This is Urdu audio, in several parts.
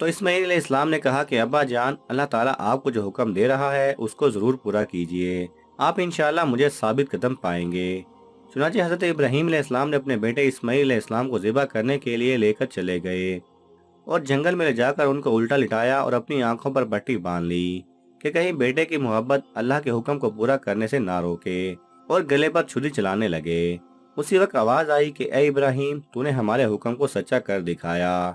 تو اسماعیل علیہ السلام نے کہا کہ ابا جان، اللہ تعالیٰ آپ کو جو حکم دے رہا ہے اس کو ضرور پورا کیجئے، آپ انشاءاللہ مجھے ثابت قدم پائیں گے۔ چنانچہ حضرت ابراہیم علیہ السلام نے اپنے بیٹے اسماعیل علیہ السلام کو ذبح کرنے کے لیے لے کر چلے گئے اور جنگل میں لے جا کر ان کو الٹا لٹایا اور اپنی آنکھوں پر پٹی باندھ لی کہ کہیں بیٹے کی محبت اللہ کے حکم کو پورا کرنے سے نہ روکے، اور گلے پر چھری چلانے لگے۔ اسی وقت آواز آئی کہ اے ابراہیم، تو نے ہمارے حکم کو سچا کر دکھایا۔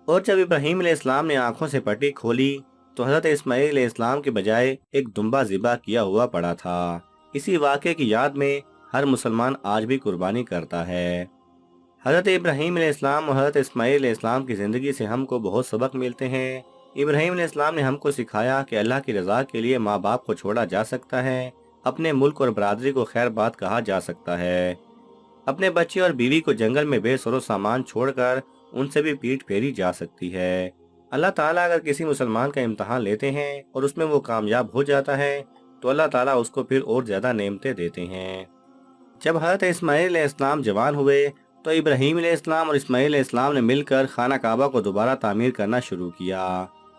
اور جب ابراہیم علیہ السلام نے آنکھوں سے پٹی کھولی تو حضرت اسماعیل علیہ السلام کے بجائے ایک دمبا ذبح کیا ہوا پڑا تھا۔ اسی واقعے کی یاد میں ہر مسلمان آج بھی قربانی کرتا ہے۔ حضرت ابراہیم علیہ السلام اور حضرت اسماعیل علیہ السلام کی زندگی سے ہم کو بہت سبق ملتے ہیں۔ ابراہیم علیہ السلام نے ہم کو سکھایا کہ اللہ کی رضا کے لیے ماں باپ کو چھوڑا جا سکتا ہے، اپنے ملک اور برادری کو خیر بات کہا جا سکتا ہے، اپنے بچے اور بیوی کو جنگل میں بے سر و سامان چھوڑ کر ان سے بھی پیٹ پھیری جا سکتی ہے۔ اللہ تعالیٰ اگر کسی مسلمان کا امتحان لیتے ہیں اور اس میں وہ کامیاب ہو جاتا ہے تو اللہ تعالیٰ اس کو پھر اور زیادہ نعمتیں دیتے ہیں۔ جب حضرت اسماعیل علیہ السلام جوان ہوئے تو ابراہیم علیہ السلام اور اسماعیل علیہ السلام نے مل کر خانہ کعبہ کو دوبارہ تعمیر کرنا شروع کیا،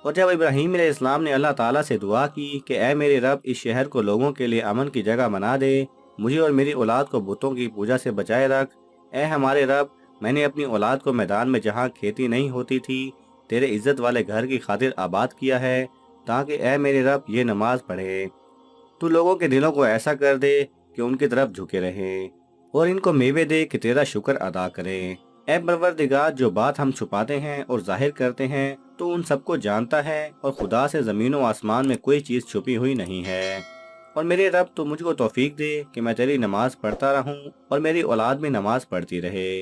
اور جب ابراہیم علیہ السلام نے اللہ تعالیٰ سے دعا کی کہ اے میرے رب، اس شہر کو لوگوں کے لیے امن کی جگہ بنا دے، مجھے اور میری اولاد کو بتوں کی پوجا سے بچائے رکھ، اے ہمارے رب، میں نے اپنی اولاد کو میدان میں جہاں کھیتی نہیں ہوتی تھی تیرے عزت والے گھر کی خاطر آباد کیا ہے، تاکہ اے میرے رب یہ نماز پڑھے، تو لوگوں کے دلوں کو ایسا کر دے کہ ان کی طرف جھکے رہیں اور ان کو میوے دے کہ تیرا شکر ادا کریں۔ اے پروردگار، جو بات ہم چھپاتے ہیں اور ظاہر کرتے ہیں تو ان سب کو جانتا ہے، اور خدا سے زمین و آسمان میں کوئی چیز چھپی ہوئی نہیں ہے۔ اور میرے رب، تو مجھ کو توفیق دے کہ میں تیری نماز پڑھتا رہوں اور میری اولاد بھی نماز پڑھتی رہے۔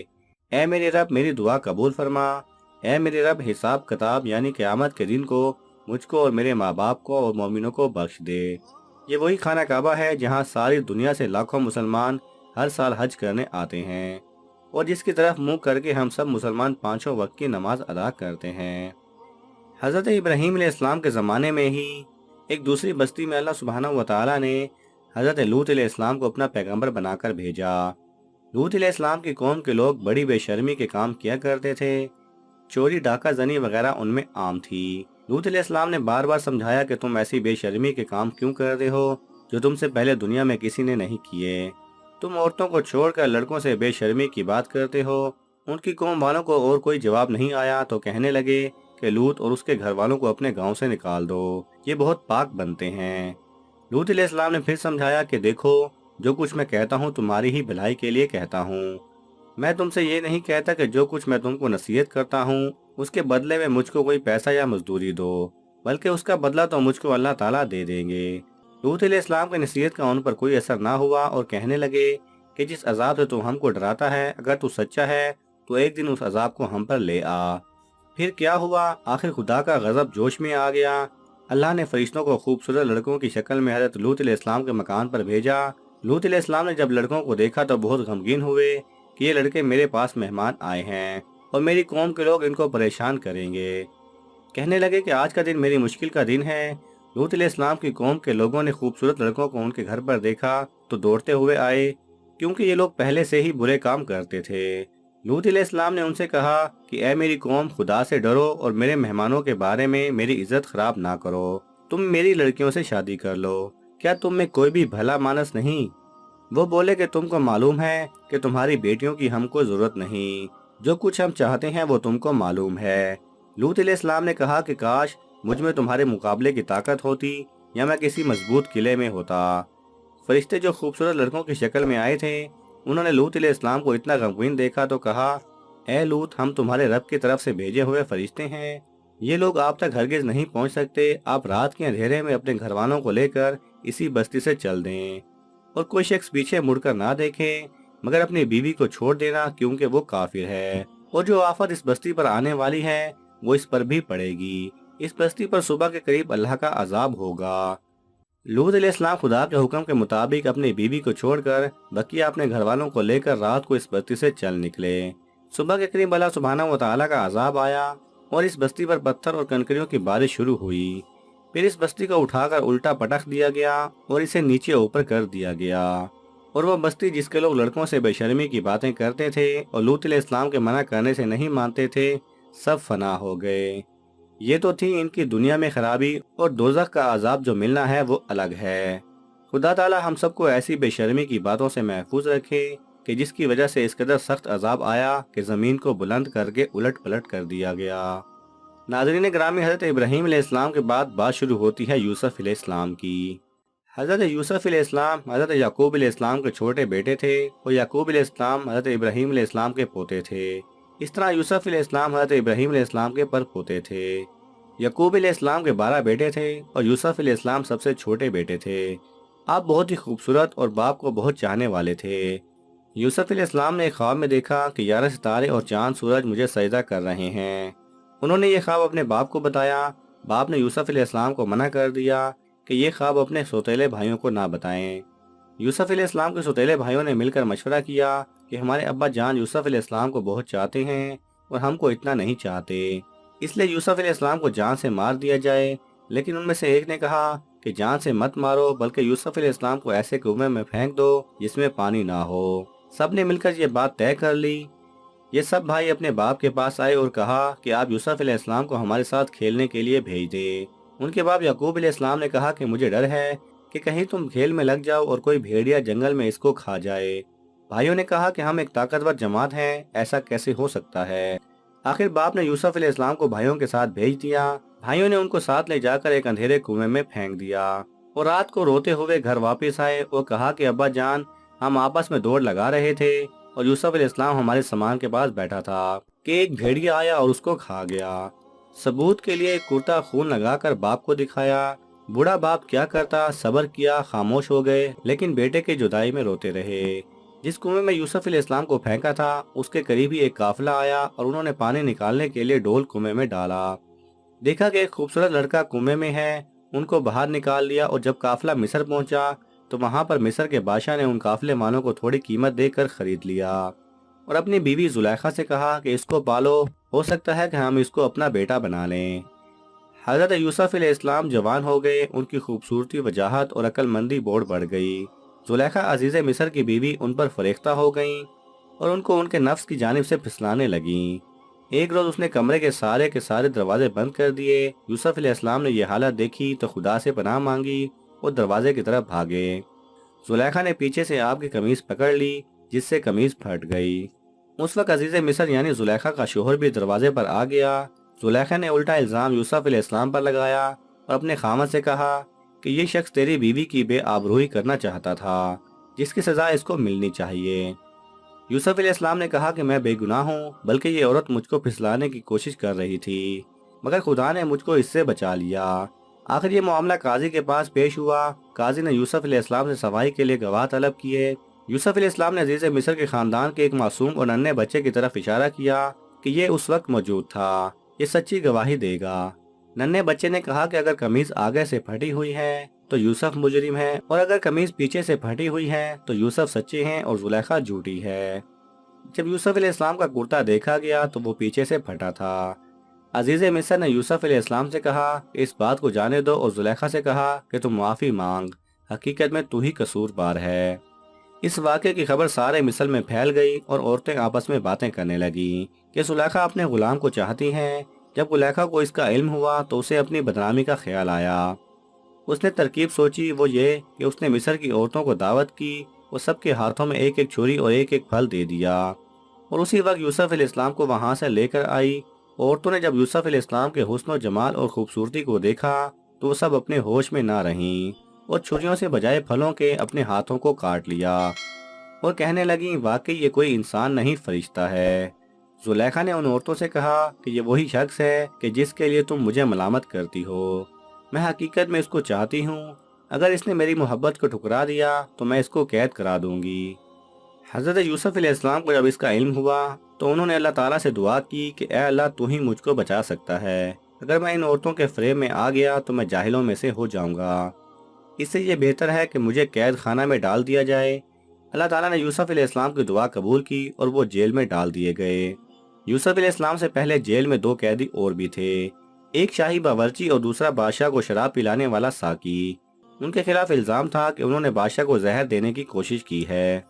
اے میرے رب، میری دعا قبول فرما۔ اے میرے رب، حساب کتاب یعنی قیامت کے دن کو مجھ کو اور میرے ماں باپ کو اور مومنوں کو بخش دے۔ یہ وہی خانہ کعبہ ہے جہاں ساری دنیا سے لاکھوں مسلمان ہر سال حج کرنے آتے ہیں، اور جس کی طرف منہ کر کے ہم سب مسلمان پانچوں وقت کی نماز ادا کرتے ہیں۔ حضرت ابراہیم علیہ السلام کے زمانے میں ہی ایک دوسری بستی میں اللہ سبحانہ و تعالیٰ نے حضرت لوط علیہ السلام کو اپنا پیغمبر بنا کر بھیجا۔ لوط علیہ السلام کی قوم کے لوگ بڑی بے شرمی کے کام کیا کرتے تھے، چوری ڈاکہ زنی وغیرہ ان میں عام تھی۔ لوط علیہ السلام نے بار بار سمجھایا کہ تم ایسی بے شرمی کے کام کیوں کرتے ہو جو تم سے پہلے دنیا میں کسی نے نہیں کیے، تم عورتوں کو چھوڑ کر لڑکوں سے بے شرمی کی بات کرتے ہو۔ ان کی قوم والوں کو اور کوئی جواب نہیں آیا تو کہنے لگے کہ لوط اور اس کے گھر والوں کو اپنے گاؤں سے نکال دو، یہ بہت پاک بنتے ہیں۔ لوط علیہ السلام نے پھر سمجھایا کہ دیکھو، جو کچھ میں کہتا ہوں تمہاری ہی بھلائی کے لیے کہتا ہوں، میں تم سے یہ نہیں کہتا کہ جو کچھ میں تم کو نصیحت کرتا ہوں اس کے بدلے میں مجھ کو کوئی پیسہ یا مزدوری دو، بلکہ اس کا بدلہ تو مجھ کو اللہ تعالیٰ دے دیں گے۔ لوط علیہ السلام کی نصیحت کا ان پر کوئی اثر نہ ہوا اور کہنے لگے کہ جس عذاب سے تو ہم کو ڈراتا ہے، اگر تو سچا ہے تو ایک دن اس عذاب کو ہم پر لے آ۔ پھر کیا ہوا؟ آخر خدا کا غضب جوش میں آ گیا۔ اللہ نے فرشتوں کو خوبصورت لڑکوں کی شکل میں حضرت لوط علیہ السلام کے مکان پر بھیجا۔ لوط علیہ السلام نے جب لڑکوں کو دیکھا تو بہت غمگین ہوئے کہ یہ لڑکے میرے پاس مہمان آئے ہیں اور میری قوم کے لوگ ان کو پریشان کریں گے۔ کہنے لگے کہ آج کا دن میری مشکل کا دن ہے۔ لوط علیہ السلام کی قوم کے لوگوں نے خوبصورت لڑکوں کو ان کے گھر پر دیکھا تو دوڑتے ہوئے آئے، کیونکہ یہ لوگ پہلے سے ہی برے کام کرتے تھے۔ لوط علیہ السلام نے ان سے کہا کہ اے میری قوم، خدا سے ڈرو اور میرے مہمانوں کے بارے میں میری عزت خراب نہ کرو، تم میری لڑکیوں سے شادی کر لو، کیا تم میں کوئی بھی بھلا مانس نہیں؟ وہ بولے کہ تم کو معلوم ہے کہ تمہاری بیٹیوں کی ہم کو ضرورت نہیں، جو کچھ ہم چاہتے ہیں وہ تم کو معلوم ہے۔ لوط علیہ السلام نے کہا کہ کاش مجھ میں تمہارے مقابلے کی طاقت ہوتی یا میں کسی مضبوط قلعے میں ہوتا۔ فرشتے جو خوبصورت لڑکوں کی شکل میں آئے تھے، انہوں نے لوط علیہ السلام کو اتنا غمگین دیکھا تو کہا، اے لوط، ہم تمہارے رب کی طرف سے بھیجے ہوئے فرشتے ہیں، یہ لوگ آپ تک ہرگز نہیں پہنچ سکتے، آپ رات کے اندھیرے میں اپنے گھر والوں کو لے کر اسی بستی سے چل دیں، اور کوئی شخص پیچھے مڑ کر نہ دیکھے مگر اپنی بیوی کو چھوڑ دینا، کیونکہ وہ کافر ہے، اور جو آفت اس بستی پر آنے والی ہے وہ اس پر بھی پڑے گی، اس بستی پر صبح کے قریب اللہ کا عذاب ہوگا۔ لوط علیہ السلام خدا کے حکم کے مطابق اپنی بیوی کو چھوڑ کر بقیہ اپنے گھر والوں کو لے کر رات کو اس بستی سے چل نکلے۔ صبح کے قریب اللہ سبحانہ و تعالیٰ کا عذاب آیا اور اس بستی پر پتھر اور کنکریوں کی بارش شروع ہوئی۔ پھر اس بستی کو اٹھا کر الٹا پٹخ دیا گیا اور اسے نیچے اوپر کر دیا گیا، اور وہ بستی جس کے لوگ لڑکوں سے بے شرمی کی باتیں کرتے تھے اور لوط علیہ السلام کے منع کرنے سے نہیں مانتے تھے، سب فنا ہو گئے۔ یہ تو تھی ان کی دنیا میں خرابی، اور دوزخ کا عذاب جو ملنا ہے وہ الگ ہے۔ خدا تعالی ہم سب کو ایسی بے شرمی کی باتوں سے محفوظ رکھے کہ جس کی وجہ سے اس قدر سخت عذاب آیا کہ زمین کو بلند کر کے الٹ پلٹ کر دیا گیا۔ ناظرین گرامی، حضرت ابراہیم علیہ السلام کے بعد بات شروع ہوتی ہے یوسف علیہ السلام کی۔ حضرت یوسف علیہ السلام حضرت یعقوب علیہ السلام کے چھوٹے بیٹے تھے، اور یعقوب علیہ السلام حضرت ابراہیم علیہ السلام کے پوتے تھے۔ اس طرح یوسف علیہ السلام حضرت ابراہیم علیہ السلام کے پر پوتے تھے۔ یعقوب علیہ السلام کے 12 بیٹے تھے، اور یوسف علیہ السلام سب سے چھوٹے بیٹے تھے۔ آپ بہت ہی خوبصورت اور باپ کو بہت چاہنے والے تھے۔ یوسف علیہ السلام نے ایک خواب میں دیکھا کہ 11 ستارے اور چاند سورج مجھے سجدہ کر رہے ہیں۔ انہوں نے یہ خواب اپنے باپ کو بتایا۔ باپ نے یوسف علیہ السلام کو منع کر دیا کہ یہ خواب اپنے سوتیلے بھائیوں کو نہ بتائیں۔ یوسف علیہ السلام کے سوتیلے بھائیوں نے مل کر مشورہ کیا کہ ہمارے ابا جان یوسف علیہ السلام کو بہت چاہتے ہیں اور ہم کو اتنا نہیں چاہتے، اس لیے یوسف علیہ السلام کو جان سے مار دیا جائے۔ لیکن ان میں سے ایک نے کہا کہ جان سے مت مارو، بلکہ یوسف علیہ السلام کو ایسے کنویں میں پھینک دو جس میں پانی نہ ہو۔ سب نے مل کر یہ بات طے کر لی۔ یہ سب بھائی اپنے باپ کے پاس آئے اور کہا کہ آپ یوسف علیہ السلام کو ہمارے ساتھ کھیلنے کے لیے بھیج دیں۔ ان کے باپ یعقوب علیہ السلام نے کہا کہ مجھے ڈر ہے کہ کہیں تم کھیل میں لگ جاؤ اور کوئی بھیڑیا جنگل میں اس کو کھا جائے۔ بھائیوں نے کہا کہ ہم ایک طاقتور جماعت ہیں، ایسا کیسے ہو سکتا ہے؟ آخر باپ نے یوسف علیہ السلام کو بھائیوں کے ساتھ بھیج دیا۔ بھائیوں نے ان کو ساتھ لے جا کر ایک اندھیرے کنویں میں پھینک دیا، اور رات کو روتے ہوئے گھر واپس آئے اور کہا کہ ابا جان، ہم آپس میں دوڑ لگا رہے تھے اور یوسف علیہ السلام ہمارے سامان کے پاس بیٹھا تھا کہ ایک بھیڑیا آیا اور اس کو کھا گیا۔ ثبوت کے لیے ایک کرتا خون لگا کر باپ کو دکھایا۔ بوڑھا باپ کیا کرتا، صبر کیا، خاموش ہو گئے، لیکن بیٹے کے جدائی میں روتے رہے۔ جس کنویں میں یوسف علیہ السلام کو پھینکا تھا اس کے قریب ہی ایک قافلہ آیا، اور انہوں نے پانی نکالنے کے لیے ڈول کنویں میں ڈالا۔ دیکھا کہ ایک خوبصورت لڑکا کنویں میں ہے، ان کو باہر نکال لیا، اور جب قافلہ مصر پہنچا تو وہاں پر مصر کے بادشاہ نے ان قافلے والوں کو تھوڑی قیمت دے کر خرید لیا، اور اپنی بیوی زلیخا سے کہا کہ اس کو پالو، ہو سکتا ہے کہ ہم اس کو اپنا بیٹا بنا لیں۔ حضرت یوسف علیہ السلام جوان ہو گئے، ان کی خوبصورتی، وجاہت اور عقل مندی بڑھ گئی۔ زلیخا عزیز مصر کی بیوی ان پر فریختہ ہو گئیں اور ان کو ان کے نفس کی جانب سے پھسلانے لگیں۔ ایک روز اس نے کمرے کے سارے دروازے بند کر دیے۔ یوسف علیہ السلام نے یہ حالت دیکھی تو خدا سے پناہ مانگی اور دروازے کی طرف بھاگے۔ زلیخا نے پیچھے سے آپ کی قمیض پکڑ لی، جس سے قمیض پھٹ گئی۔ اس وقت عزیز مصر یعنی زلیخا کا شوہر بھی دروازے پر آ گیا۔ زلیخا نے الٹا الزام یوسف علیہ السلام پر لگایا اور اپنے خاوند سے کہا کہ یہ شخص تیری بیوی کی بے آبروئی کرنا چاہتا تھا، جس کی سزا اس کو ملنی چاہیے۔ یوسف علیہ السلام نے کہا کہ میں بے گناہ ہوں، بلکہ یہ عورت مجھ کو پھسلانے کی کوشش کر رہی تھی، مگر خدا نے مجھ کو اس سے بچا لیا۔ آخر یہ معاملہ قاضی کے پاس پیش ہوا۔ قاضی نے یوسف علیہ السلام سے صفائی کے لیے گواہ طلب کیے۔ یوسف علیہ السلام نے عزیز مصر کے خاندان کے ایک معصوم اور ننھے بچے کی طرف اشارہ کیا کہ یہ اس وقت موجود تھا، یہ سچی گواہی دے گا۔ ننھے بچے نے کہا کہ اگر قمیض آگے سے پھٹی ہوئی ہے تو یوسف مجرم ہے، اور اگر قمیض پیچھے سے پھٹی ہوئی ہے تو یوسف سچے ہیں اور زلیخا جھوٹی ہے۔ جب یوسف علیہ السلام کا کرتا دیکھا گیا تو وہ پیچھے سے پھٹا تھا۔ عزیز مصر نے یوسف علیہ السلام سے کہا کہ اس بات کو جانے دو، اور زلیخا سے کہا کہ تم معافی مانگ، حقیقت میں تو ہی قصور بار ہے۔ اس واقعے کی خبر سارے مصر میں پھیل گئی اور عورتیں آپس میں باتیں کرنے لگیں کہ زلیخا اپنے غلام کو چاہتی ہیں۔ جب زلیخا کو اس کا علم ہوا تو اسے اپنی بدنامی کا خیال آیا۔ اس نے ترکیب سوچی، وہ یہ کہ اس نے مصر کی عورتوں کو دعوت کی، وہ سب کے ہاتھوں میں ایک ایک چھری اور ایک ایک پھل دے دیا، اور اسی وقت یوسف علیہ السلام کو وہاں سے لے کر آئی۔ عورتوں نے جب یوسف علیہ السلام کے حسن و جمال اور خوبصورتی کو دیکھا تو وہ سب اپنے ہوش میں نہ رہیں، اور چھریوں سے بجائے پھلوں کے اپنے ہاتھوں کو کاٹ لیا، اور کہنے لگیں واقعی یہ کوئی انسان نہیں فرشتہ ہے۔ زلیخا نے ان عورتوں سے کہا کہ یہ وہی شخص ہے کہ جس کے لیے تم مجھے ملامت کرتی ہو، میں حقیقت میں اس کو چاہتی ہوں، اگر اس نے میری محبت کو ٹھکرا دیا تو میں اس کو قید کرا دوں گی۔ حضرت یوسف علیہ السلام کو جب اس کا علم ہوا تو انہوں نے اللہ تعالیٰ سے دعا کی کہ اے اللہ، تو ہی مجھ کو بچا سکتا ہے، اگر میں ان عورتوں کے فریب میں آ گیا تو میں جاہلوں میں سے ہو جاؤں گا، اس سے یہ بہتر ہے کہ مجھے قید خانہ میں ڈال دیا جائے۔ اللہ تعالیٰ نے یوسف علیہ السلام کی دعا قبول کی اور وہ جیل میں ڈال دیے گئے۔ یوسف علیہ السلام سے پہلے جیل میں 2 قیدی اور بھی تھے، ایک شاہی باورچی اور دوسرا بادشاہ کو شراب پلانے والا ساقی۔ ان کے خلاف الزام تھا کہ انہوں نے بادشاہ کو زہر دینے کی کوشش کی ہے۔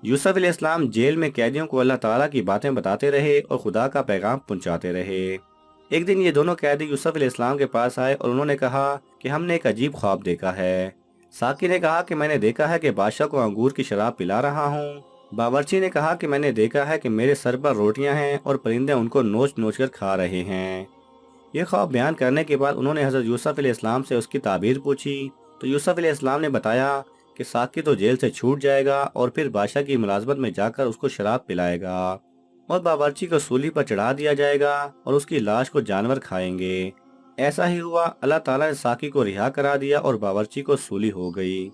یوسف علیہ السلام جیل میں قیدیوں کو اللہ تعالیٰ کی باتیں بتاتے رہے اور خدا کا پیغام پہنچاتے رہے۔ ایک دن یہ دونوں قیدی یوسف علیہ السلام کے پاس آئے اور انہوں نے کہا کہ ہم نے ایک عجیب خواب دیکھا ہے۔ ساقی نے کہا کہ میں نے دیکھا ہے کہ بادشاہ کو انگور کی شراب پلا رہا ہوں۔ باورچی نے کہا کہ میں نے دیکھا ہے کہ میرے سر پر روٹیاں ہیں اور پرندے ان کو نوچ نوچ کر کھا رہے ہیں۔ یہ خواب بیان کرنے کے بعد انہوں نے حضرت یوسف علیہ السلام سے اس کی تعبیر پوچھی تو یوسف علیہ السلام نے بتایا کہ ساقی تو جیل سے چھوٹ جائے گا اور پھر بادشاہ کی ملازمت میں جا کر اس کو شراب پلائے گا اور باورچی کو سولی پر چڑھا دیا جائے گا اور اس کی لاش کو جانور کھائیں گے۔ ایسا ہی ہوا، اللہ تعالیٰ نے ساقی کو رہا کرا دیا اور باورچی کو سولی ہو گئی۔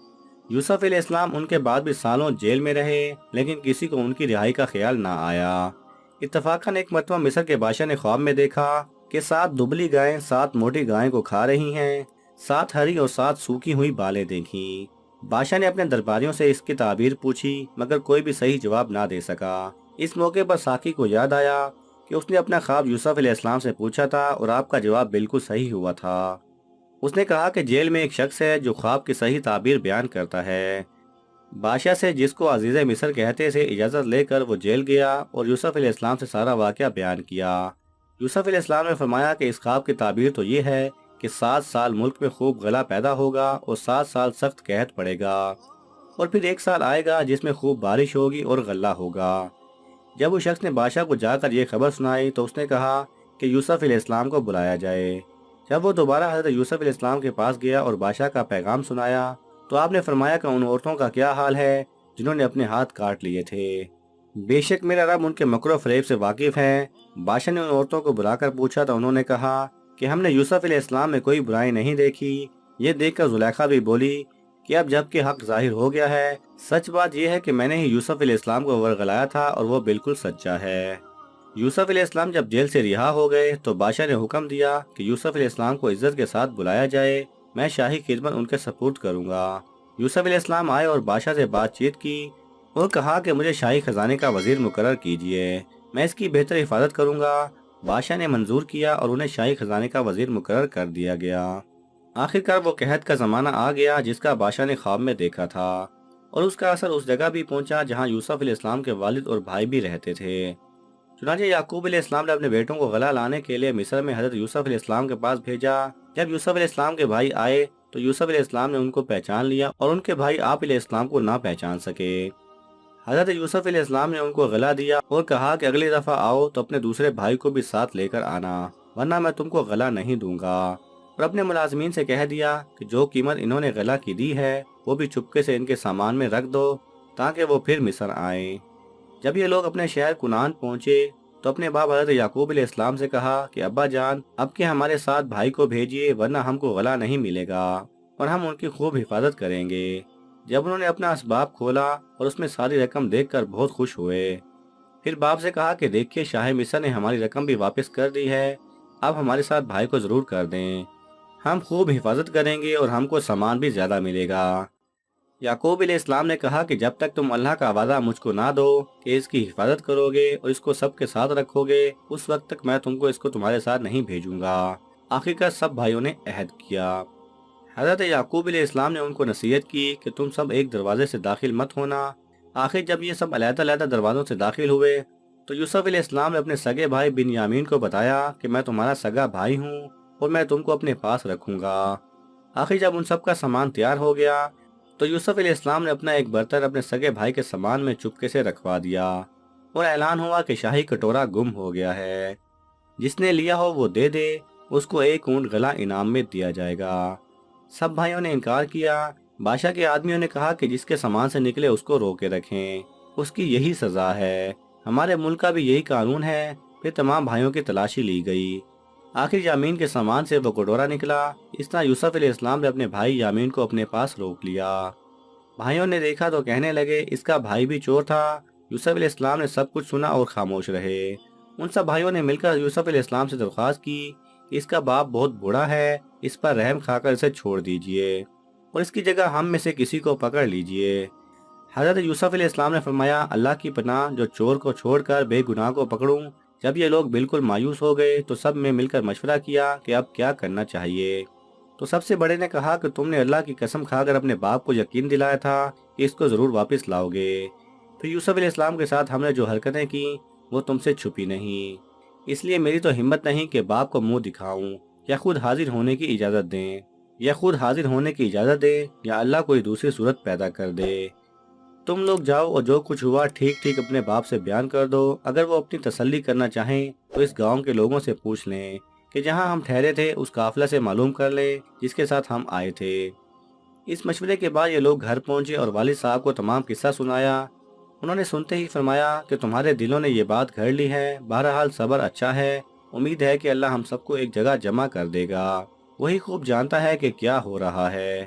یوسف علیہ السلام ان کے بعد بھی سالوں جیل میں رہے لیکن کسی کو ان کی رہائی کا خیال نہ آیا۔ اتفاقاً ایک مرتبہ مصر کے بادشاہ نے خواب میں دیکھا کہ 7 دبلی گائیں 7 موٹی گائیں کو کھا رہی ہیں، 7 ہری اور 7 سوکھی ہوئی بالیں دیکھیں۔ بادشاہ نے اپنے درباریوں سے اس کی تعبیر پوچھی مگر کوئی بھی صحیح جواب نہ دے سکا۔ اس موقع پر ساقی کو یاد آیا کہ اس نے اپنا خواب یوسف علیہ السلام سے پوچھا تھا اور آپ کا جواب بالکل صحیح ہوا تھا۔ اس نے کہا کہ جیل میں ایک شخص ہے جو خواب کی صحیح تعبیر بیان کرتا ہے۔ بادشاہ سے، جس کو عزیز مصر کہتے سے، اجازت لے کر وہ جیل گیا اور یوسف علیہ السلام سے سارا واقعہ بیان کیا۔ یوسف علیہ السلام نے فرمایا کہ اس خواب کی تعبیر تو یہ ہے کہ 7 سال ملک میں خوب غلہ پیدا ہوگا اور 7 سال سخت قحط پڑے گا اور پھر 1 سال آئے گا جس میں خوب بارش ہوگی اور غلہ ہوگا۔ جب اس شخص نے بادشاہ کو جا کر یہ خبر سنائی تو اس نے کہا کہ یوسف علیہ السلام کو بلایا جائے۔ جب وہ دوبارہ حضرت یوسف علیہ السلام کے پاس گیا اور بادشاہ کا پیغام سنایا تو آپ نے فرمایا کہ ان عورتوں کا کیا حال ہے جنہوں نے اپنے ہاتھ کاٹ لیے تھے۔ بے شک میرا رب ان کے مکر و فریب سے واقف ہے۔ بادشاہ نے ان عورتوں کو بلا کر پوچھا تو انہوں نے کہا کہ ہم نے یوسف علیہ السلام میں کوئی برائی نہیں دیکھی۔ یہ دیکھ کر زلیخا بھی بولی کہ اب جب کہ حق ظاہر ہو گیا ہے، سچ بات یہ ہے کہ میں نے ہی یوسف علیہ السلام کو ورغلایا تھا اور وہ بالکل سچا ہے۔ یوسف علیہ السلام جب جیل سے رہا ہو گئے تو بادشاہ نے حکم دیا کہ یوسف علیہ السلام کو عزت کے ساتھ بلایا جائے، میں شاہی خدمت ان کے سپرد کروں گا۔ یوسف علیہ السلام آئے اور بادشاہ سے بات چیت کی اور کہا کہ مجھے شاہی خزانے کا وزیر مقرر کیجیے، میں اس کی بہتر حفاظت کروں گا۔ بادشاہ نے منظور کیا اور انہیں شاہی خزانے کا وزیر مقرر کر دیا گیا۔ آخرکار وہ قحط کا زمانہ آ گیا جس کا بادشاہ نے خواب میں دیکھا تھا اور اس کا اثر اس جگہ بھی پہنچا جہاں یوسف علیہ السلام کے والد اور بھائی بھی رہتے تھے۔ چنانچہ یعقوب علیہ السلام نے اپنے بیٹوں کو غلہ لانے کے لیے مصر میں حضرت یوسف علیہ السلام کے پاس بھیجا۔ جب یوسف علیہ السلام کے بھائی آئے تو یوسف علیہ السلام نے ان کو پہچان لیا اور ان کے بھائی آپ علیہ السلام کو نہ پہچان سکے۔ حضرت یوسف علیہ السلام نے ان کو غلہ دیا اور کہا کہ اگلی دفعہ آؤ تو اپنے دوسرے بھائی کو بھی ساتھ لے کر آنا ورنہ میں تم کو غلہ نہیں دوں گا، اور اپنے ملازمین سے کہہ دیا کہ جو قیمت انہوں نے غلہ کی دی ہے وہ بھی چپکے سے ان کے سامان میں رکھ دو تاکہ وہ پھر مصر آئیں۔ جب یہ لوگ اپنے شہر کنعان پہنچے تو اپنے باپ حضرت یعقوب علیہ السلام سے کہا کہ ابا جان اب کے ہمارے ساتھ بھائی کو بھیجیے ورنہ ہم کو غلہ نہیں ملے گا اور ہم ان کی خوب حفاظت کریں گے۔ جب انہوں نے اپنا اسباب کھولا اور اس میں ساری رقم دیکھ کر بہت خوش ہوئے۔ پھر باپ سے کہا کہ دیکھیے شاہ مصر نے ہماری رقم بھی واپس کر دی ہے، اب ہمارے ساتھ بھائی کو ضرور کر دیں، ہم خوب حفاظت کریں گے اور ہم کو سامان بھی زیادہ ملے گا۔ یعقوب علیہ السلام نے کہا کہ جب تک تم اللہ کا وعدہ مجھ کو نہ دو کہ اس کی حفاظت کرو گے اور اس کو سب کے ساتھ رکھو گے اس وقت تک میں تم کو اس کو تمہارے ساتھ نہیں بھیجوں گا۔ آخرکار سب بھائیوں نے عہد کیا۔ حضرت یعقوب علیہ السلام نے ان کو نصیحت کی کہ تم سب ایک دروازے سے داخل مت ہونا۔ آخر جب یہ سب علیحدہ علیحدہ دروازوں سے داخل ہوئے تو یوسف علیہ السلام نے اپنے سگے بھائی بنیامین کو بتایا کہ میں تمہارا سگا بھائی ہوں اور میں تم کو اپنے پاس رکھوں گا۔ آخر جب ان سب کا سامان تیار ہو گیا تو یوسف علیہ السلام نے اپنا ایک برتن اپنے سگے بھائی کے سامان میں چپکے سے رکھوا دیا اور اعلان ہوا کہ شاہی کٹورا گم ہو گیا ہے، جس نے لیا ہو وہ دے دے، اس کو 1 اونٹ غلہ انعام میں دیا جائے گا۔ سب بھائیوں نے انکار کیا۔ بادشاہ کے آدمیوں نے کہا کہ جس کے سامان سے نکلے اس کو روکے رکھیں، اس کی یہی سزا ہے، ہمارے ملک کا بھی یہی قانون ہے۔ پھر تمام بھائیوں کی تلاشی لی گئی، آخر یامین کے سامان سے وہ کٹورا نکلا۔ اس طرح یوسف علیہ السلام نے اپنے بھائی یامین کو اپنے پاس روک لیا۔ بھائیوں نے دیکھا تو کہنے لگے اس کا بھائی بھی چور تھا۔ یوسف علیہ السلام نے سب کچھ سنا اور خاموش رہے۔ ان سب بھائیوں نے مل کر یوسف علیہ السلام سے درخواست کی کہ اس کا باپ بہت بوڑھا ہے، اس پر رحم کھا کر اسے چھوڑ دیجئے اور اس کی جگہ ہم میں سے کسی کو پکڑ لیجئے۔ حضرت یوسف علیہ السلام نے فرمایا اللہ کی پناہ جو چور کو چھوڑ کر بے گناہ کو پکڑوں۔ جب یہ لوگ بالکل مایوس ہو گئے تو سب نے مل کر مشورہ کیا کہ اب کیا کرنا چاہیے۔ تو سب سے بڑے نے کہا کہ تم نے اللہ کی قسم کھا کر اپنے باپ کو یقین دلایا تھا کہ اس کو ضرور واپس لاؤ گے، پھر یوسف علیہ السلام کے ساتھ ہم نے جو حرکتیں کی وہ تم سے چھپی نہیں، اس لیے میری تو ہمت نہیں کہ باپ کو منہ دکھاؤں یا خود حاضر ہونے کی اجازت دیں یا اللہ کوئی دوسری صورت پیدا کر دے۔ تم لوگ جاؤ اور جو کچھ ہوا ٹھیک ٹھیک اپنے باپ سے بیان کر دو۔ اگر وہ اپنی تسلی کرنا چاہیں تو اس گاؤں کے لوگوں سے پوچھ لیں کہ جہاں ہم ٹھہرے تھے اس قافلہ سے معلوم کر لیں جس کے ساتھ ہم آئے تھے۔ اس مشورے کے بعد یہ لوگ گھر پہنچے اور والد صاحب کو تمام قصہ سنایا۔ انہوں نے سنتے ہی فرمایا کہ تمہارے دلوں نے یہ بات گھڑ لی ہے، بہرحال صبر اچھا ہے، امید ہے کہ اللہ ہم سب کو ایک جگہ جمع کر دے گا، وہی خوب جانتا ہے کہ کیا ہو رہا ہے۔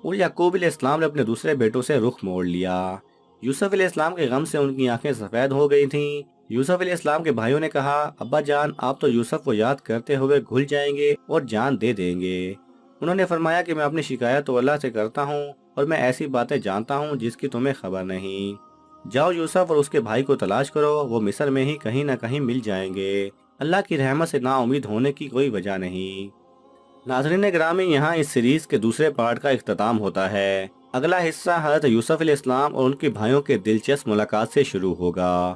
اور یعقوب علیہ السلام نے اپنے دوسرے بیٹوں سے رخ موڑ لیا۔ یوسف علیہ السلام کے غم سے ان کی آنکھیں سفید ہو گئی تھیں۔ یوسف علیہ السلام کے بھائیوں نے کہا، ابا جان آپ تو یوسف کو یاد کرتے ہوئے گھل جائیں گے اور جان دے دیں گے۔ انہوں نے فرمایا کہ میں اپنی شکایت تو اللہ سے کرتا ہوں اور میں ایسی باتیں جانتا ہوں جس کی تمہیں خبر نہیں۔ جاؤ یوسف اور اس کے بھائی کو تلاش کرو، وہ مصر میں ہی کہیں نہ کہیں مل جائیں گے۔ اللہ کی رحمت سے نا امید ہونے کی کوئی وجہ نہیں۔ ناظرین گرامی، یہاں اس سیریز کے دوسرے پارٹ کا اختتام ہوتا ہے۔ اگلا حصہ حضرت یوسف علیہ السلام اور ان کے بھائیوں کے دلچسپ ملاقات سے شروع ہوگا۔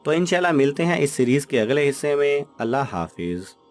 تو انشاءاللہ ملتے ہیں اس سیریز کے اگلے حصے میں۔ اللہ حافظ۔